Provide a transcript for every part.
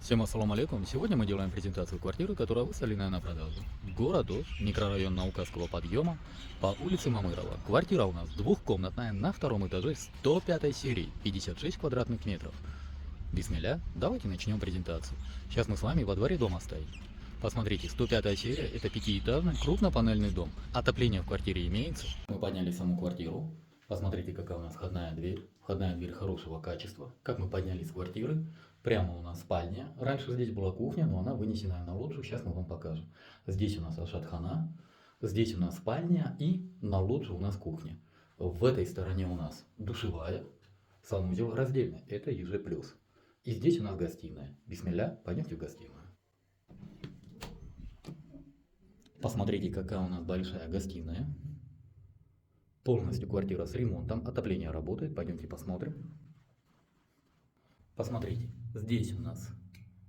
Всем ассаламу алейкум. Сегодня мы делаем презентацию квартиры, которая выставлена на продажу. Город Ош, микрорайон Наукасского подъема, по улице Мамырова. Квартира у нас двухкомнатная на втором этаже 105 серии, 56 квадратных метров. Бисмилля, давайте начнем презентацию. Сейчас мы с вами во дворе дома стоим. Посмотрите, 105 серия, это пятиэтажный крупнопанельный дом. Отопление в квартире имеется. Мы подняли саму квартиру. Посмотрите, какая у нас входная дверь. Входная дверь хорошего качества. Как мы поднялись с квартиры. Прямо у нас спальня. Раньше здесь была кухня, но она вынесена на лоджию. Сейчас мы вам покажем. Здесь у нас ашатхана. Здесь у нас спальня и на лоджии у нас кухня. В этой стороне у нас душевая. Санузел раздельный. Это ЕЖ+. И здесь у нас гостиная. Бисмилля, пойдемте в гостиную. Посмотрите, какая у нас большая гостиная. Полностью квартира с ремонтом. Отопление работает. Пойдемте посмотрим. Посмотрите, здесь у нас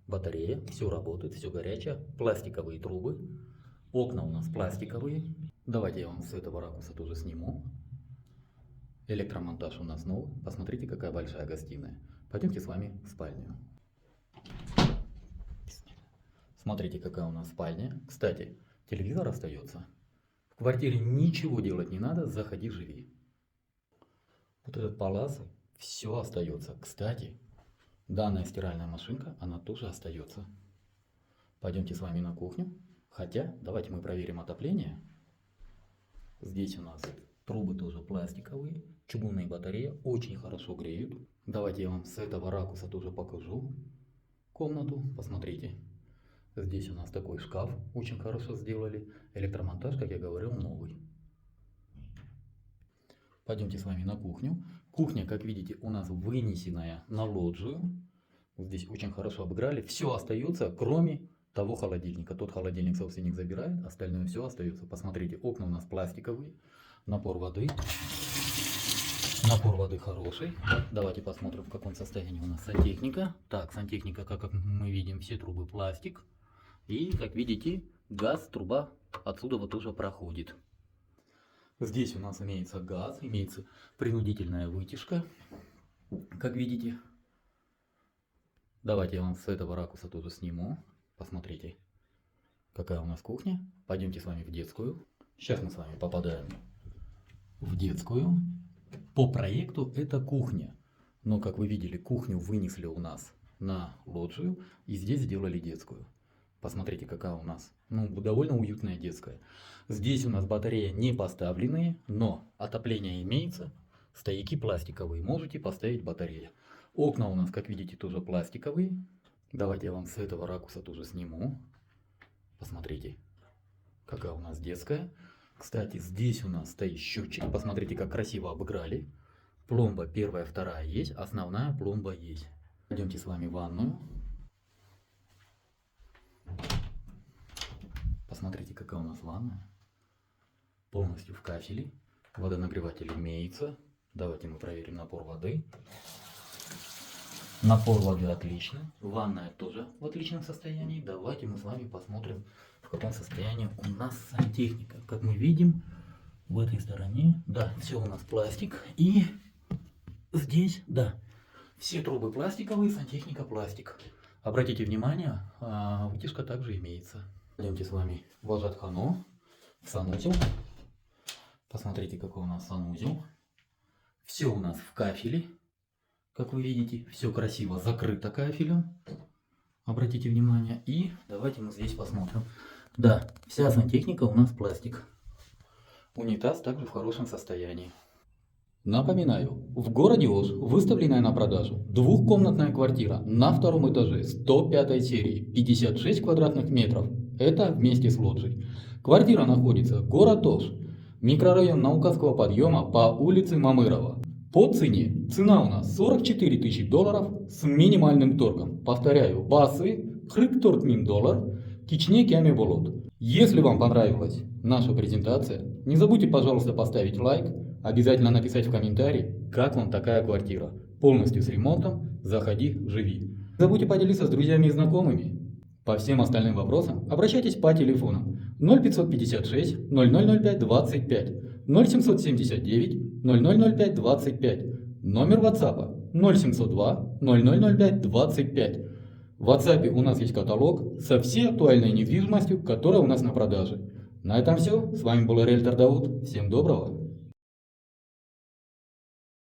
батарея. Все работает, все горячее. Пластиковые трубы. Окна у нас пластиковые. Давайте я вам с этого ракурса тоже сниму. Электромонтаж у нас новый. Посмотрите, какая большая гостиная. Пойдемте с вами в спальню. Смотрите, какая у нас спальня. Кстати, телевизор остается. В квартире ничего делать не надо, заходи, живи. Вот этот палас, все остается. Кстати, данная стиральная машинка, она тоже остается. Пойдемте с вами на кухню. Хотя, давайте мы проверим отопление. Здесь у нас трубы тоже пластиковые. Чугунные батареи очень хорошо греют. Давайте я вам с этого ракурса тоже покажу комнату. Посмотрите. Здесь у нас такой шкаф, очень хорошо сделали. Электромонтаж, как я говорил, новый. Пойдемте с вами на кухню. Кухня, как видите, у нас вынесенная на лоджию. Вот здесь очень хорошо обыграли. Все остается, кроме того холодильника. Тот холодильник собственник забирает, остальное все остается. Посмотрите, окна у нас пластиковые. Напор воды. Напор воды хороший. Давайте посмотрим, в каком состоянии у нас сантехника. Так, сантехника, как мы видим, все трубы пластик. И, как видите, газ, труба отсюда вот тоже проходит. Здесь у нас имеется газ, имеется принудительная вытяжка, как видите. Давайте я вам с этого ракурса тоже сниму. Посмотрите, какая у нас кухня. Пойдемте с вами в детскую. Сейчас мы с вами попадаем в детскую. По проекту это кухня. Но, как вы видели, кухню вынесли у нас на лоджию и здесь сделали детскую. Посмотрите, какая у нас, довольно уютная детская. Здесь у нас батареи не поставленные, но отопление имеется. Стояки пластиковые, можете поставить батареи. Окна у нас, как видите, тоже пластиковые. Давайте я вам с этого ракурса тоже сниму. Посмотрите, какая у нас детская. Кстати, здесь у нас стоит счетчик. Посмотрите, как красиво обыграли. Пломба первая, вторая есть, основная пломба есть. Пойдемте с вами в ванную. Посмотрите, какая у нас ванная. Полностью в кафеле. Водонагреватель имеется. Давайте мы проверим напор воды. Напор воды отличный. Ванная тоже в отличном состоянии. Давайте мы с вами посмотрим, в каком состоянии у нас сантехника. Как мы видим, в этой стороне, да, все у нас пластик. И здесь, да, все трубы пластиковые, сантехника пластик. Обратите внимание, вытяжка также имеется. Пойдемте с вами в ажатхану, в санузел. Посмотрите, какой у нас санузел. Все у нас в кафеле, как вы видите. Все красиво закрыто кафелем. Обратите внимание. И давайте мы здесь посмотрим. Да, вся сантехника у нас пластик. Унитаз также в хорошем состоянии. Напоминаю, в городе Ош выставленная на продажу двухкомнатная квартира на втором этаже 105 серии, 56 квадратных метров. Это вместе с лоджией. Квартира находится город Ош, микрорайон Наукасского подъема по улице Мамырова. По цене. Цена у нас $44 000 с минимальным торгом. Повторяю, басы, $40 кичне кяме болот. Если вам понравилась наша презентация, не забудьте, пожалуйста, поставить лайк. Обязательно написать в комментарии, как вам такая квартира. Полностью с ремонтом, заходи, живи. Не забудьте поделиться с друзьями и знакомыми. По всем остальным вопросам обращайтесь по телефонам 0556 0005 25, 0779 0005 25, номер WhatsApp 0702 0005 25. В WhatsApp у нас есть каталог со всей актуальной недвижимостью, которая у нас на продаже. На этом все. С вами был риэлтор Дауд. Всем доброго.